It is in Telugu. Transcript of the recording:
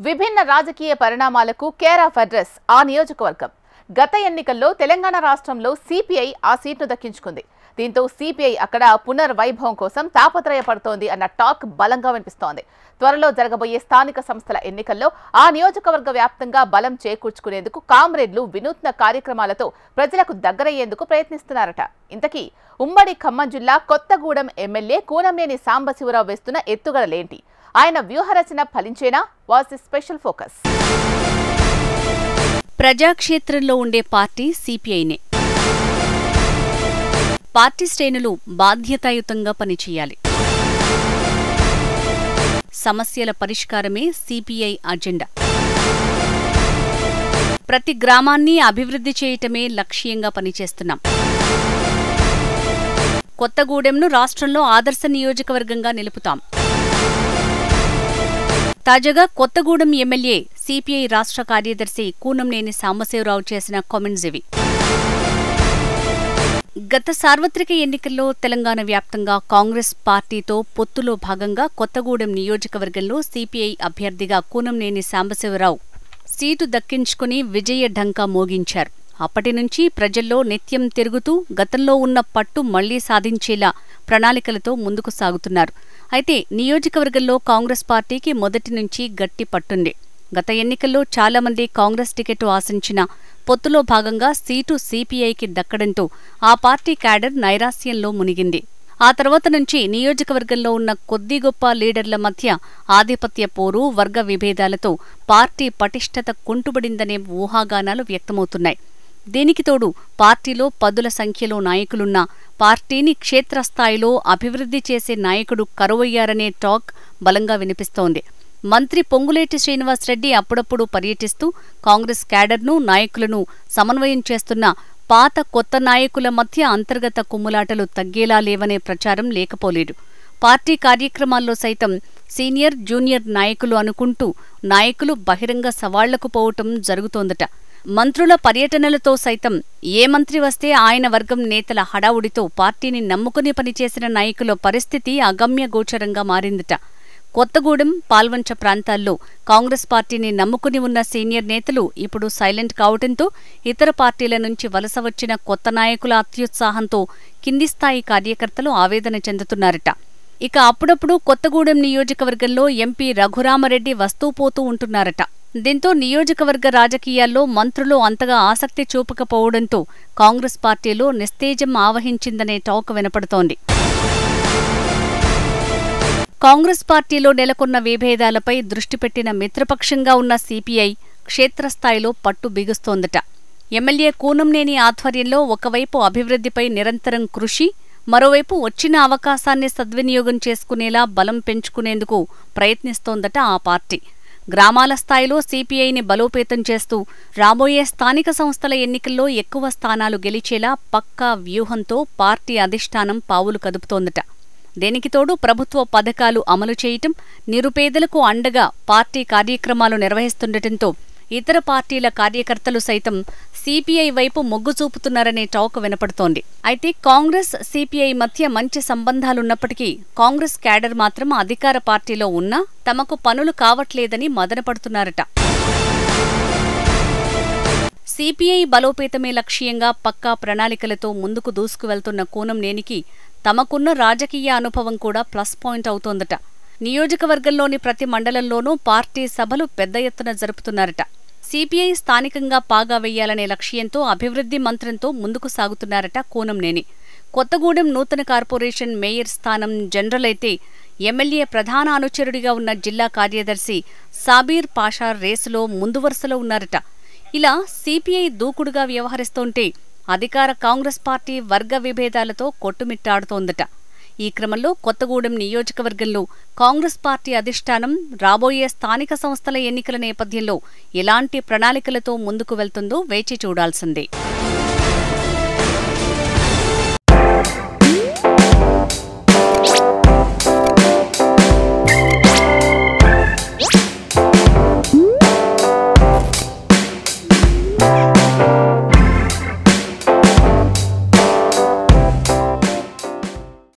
విభిన్న రాజకీయ పరిణామాలకు కేర్ ఆఫ్ అడ్రస్ ఆ నియోజకవర్గం. గత ఎన్నికల్లో తెలంగాణ రాష్ట్రంలో సిపిఐ ఆ సీట్ను దక్కించుకుంది. దీంతో సిపిఐ అక్కడ పునర్వైభవం కోసం తాపత్రయపడుతోంది అన్న టాక్ బలంగా వినిపిస్తోంది. త్వరలో జరగబోయే స్థానిక సంస్థల ఎన్నికల్లో ఆ నియోజకవర్గ వ్యాప్తంగా బలం చేకూర్చుకునేందుకు కామ్రేడ్లు వినూత్న కార్యక్రమాలతో ప్రజలకు దగ్గరయ్యేందుకు ప్రయత్నిస్తున్నారట. ఇంతకీ ఉమ్మడి ఖమ్మం జిల్లా కొత్తగూడెం ఎమ్మెల్యే కూనంనేని సాంబశివరావు వేస్తున్న ఎత్తుగడలేంటి? ఆయన వ్యూహరచన ఫలించేనా? Was the special focus. ప్రజాక్షేత్రంలో ఉండే పార్టీ సిపిఐనే. పార్టీ శ్రేణులు బాధ్యతాయుతంగా పనిచేయాలి. సమస్యల పరిష్కారమే సిపిఐ అజెండా. ప్రతి గ్రామాన్ని అభివృద్ధి చేయటమే లక్ష్యంగా పనిచేస్తున్నాం. కొత్తగూడెంను రాష్ట్రంలో ఆదర్శ నియోజకవర్గంగా నిలుపుతాం. తాజాగా కొత్తగూడెం ఎమ్మెల్యే సిపిఐ రాష్ట్ర కార్యదర్శి కూనంనేని సాంబశివరావు చేసిన కామెంట్స్ ఇవి. గత సార్వత్రిక ఎన్నికల్లో తెలంగాణ వ్యాప్తంగా కాంగ్రెస్ పార్టీతో పొత్తులో భాగంగా కొత్తగూడెం నియోజకవర్గంలో సిపిఐ అభ్యర్థిగా కూనంనేని సాంబశివరావు సీటు దక్కించుకుని విజయ ఢంకా మోగించారు. అప్పటి నుంచి ప్రజల్లో నిత్యం తిరుగుతూ గతంలో ఉన్న పట్టు మళ్లీ సాధించేలా ప్రణాళికలతో ముందుకు సాగుతున్నారు. అయితే నియోజకవర్గంలో కాంగ్రెస్ పార్టీకి మొదటి నుంచి గట్టి పట్టుంది. గత ఎన్నికల్లో చాలామంది కాంగ్రెస్ టికెట్ ఆశించిన పొత్తులో భాగంగా సీటు సిపిఐకి దక్కడంతో ఆ పార్టీ క్యాడర్ నైరాస్యంలో మునిగింది. ఆ తర్వాత నుంచి నియోజకవర్గంలో ఉన్న కొద్ది గొప్ప లీడర్ల మధ్య ఆధిపత్య పోరు, వర్గ విభేదాలతో పార్టీ పటిష్టత కుంటుబడిందనే ఊహాగానాలు వ్యక్తమవుతున్నాయి. దీనికి తోడు పార్టీలో పదుల సంఖ్యలో నాయకులున్నా పార్టీని క్షేత్రస్థాయిలో అభివృద్ధి చేసే నాయకుడు కరువయ్యారనే టాక్ బలంగా వినిపిస్తోంది. మంత్రి పొంగులేటి శ్రీనివాసరెడ్డి అప్పుడప్పుడు పర్యటిస్తూ కాంగ్రెస్ క్యాడర్ను, నాయకులను సమన్వయం చేస్తున్న పాత కొత్త నాయకుల మధ్య అంతర్గత కుమ్ములాటలు తగ్గేలా లేవనే ప్రచారం లేకపోలేదు. పార్టీ కార్యక్రమాల్లో సైతం సీనియర్, జూనియర్ నాయకులు అనుకుంటూ నాయకులు బహిరంగ సవాళ్లకు పోవటం జరుగుతోందట. మంత్రుల పర్యటనలతో సైతం ఏ మంత్రి వస్తే ఆయన వర్గం నేతల హడావుడితో పార్టీని నమ్ముకుని పనిచేసిన నాయకుల పరిస్థితి అగమ్యగోచరంగా మారిందట. కొత్తగూడెం, పాల్వంచ ప్రాంతాల్లో కాంగ్రెస్ పార్టీని నమ్ముకుని ఉన్న సీనియర్ నేతలు ఇప్పుడు సైలెంట్ కావడంతో ఇతర పార్టీల నుంచి వలస వచ్చిన కొత్త నాయకుల అత్యుత్సాహంతో కింది స్థాయి కార్యకర్తలు ఆవేదన చెందుతున్నారట. ఇక అప్పుడప్పుడు కొత్తగూడెం నియోజకవర్గంలో ఎంపీ రఘురామరెడ్డి వస్తూపోతూ ఉంటున్నారట. దీంతో నియోజకవర్గ రాజకీయాల్లో మంత్రులు అంతగా ఆసక్తి చూపకపోవడంతో కాంగ్రెస్ పార్టీలో నిస్తేజం ఆవహించిందనే టాక్ వినపడుతోంది. కాంగ్రెస్ పార్టీలో నెలకొన్న విభేదాలపై దృష్టి పెట్టిన మిత్రపక్షంగా ఉన్న సిపిఐ క్షేత్రస్థాయిలో పట్టు బిగుస్తోందట. ఎమ్మెల్యే కూనంనేని ఆధ్వర్యంలో ఒకవైపు అభివృద్ధిపై నిరంతరం కృషి, మరోవైపు వచ్చిన అవకాశాన్ని సద్వినియోగం చేసుకునేలా బలం పెంచుకునేందుకు ప్రయత్నిస్తోందట ఆ పార్టీ. గ్రామాల స్థాయిలో సిపిఐని బలోపేతం చేస్తూ రాబోయే స్థానిక సంస్థల ఎన్నికల్లో ఎక్కువ స్థానాలు గెలిచేలా పక్కా వ్యూహంతో పార్టీ అధిష్టానం పావులు కదుపుతోందట. దీనికి తోడు ప్రభుత్వ పథకాలు అమలు చేయటం, నిరుపేదలకు అండగా పార్టీ కార్యక్రమాలు నిర్వహిస్తుండటంతో ఇతర పార్టీల కార్యకర్తలు సైతం సిపిఐ వైపు మొగ్గు చూపుతున్నారనే టాక్ వినపడుతోంది. అయితే కాంగ్రెస్, సిపిఐ మధ్య మంచి సంబంధాలున్నప్పటికీ కాంగ్రెస్ క్యాడర్ మాత్రం అధికార పార్టీలో ఉన్నా తమకు పనులు కావట్లేదని మదనపడుతున్నారట. సిపిఐ బలోపేతమే లక్ష్యంగా పక్కా ప్రణాళికలతో ముందుకు దూసుకువెళ్తున్న కూనంనేనికి తమకున్న రాజకీయ అనుభవం కూడా ప్లస్ పాయింట్ అవుతోందట. నియోజకవర్గంలోని ప్రతి మండలంలోనూ పార్టీ సభలు పెద్ద ఎత్తున జరుపుతున్నారట. సిపిఐ స్థానికంగా పాగా వెయ్యాలనే లక్ష్యంతో అభివృద్ధి మంత్రంతో ముందుకు సాగుతున్నారట కూనంనేని. కొత్తగూడెం నూతన కార్పొరేషన్ మేయర్ స్థానం జనరల్ అయితే ఎమ్మెల్యే ప్రధాన అనుచరుడిగా ఉన్న జిల్లా కార్యదర్శి సాబీర్ పాషా రేసులో ముందు వరుసలో ఉన్నారట. ఇలా సిపిఐ దూకుడుగా వ్యవహరిస్తోంటే అధికార కాంగ్రెస్ పార్టీ వర్గ విభేదాలతో కొట్టుమిట్టాడుతోందట. ఈ క్రమంలో కొత్తగూడెం నియోజకవర్గంలో కాంగ్రెస్ పార్టీ అధిష్టానం రాబోయే స్థానిక సంస్థల ఎన్నికల నేపథ్యంలో ఎలాంటి ప్రణాళికలతో ముందుకు వెళ్తుందో వేచి చూడాల్సిందే.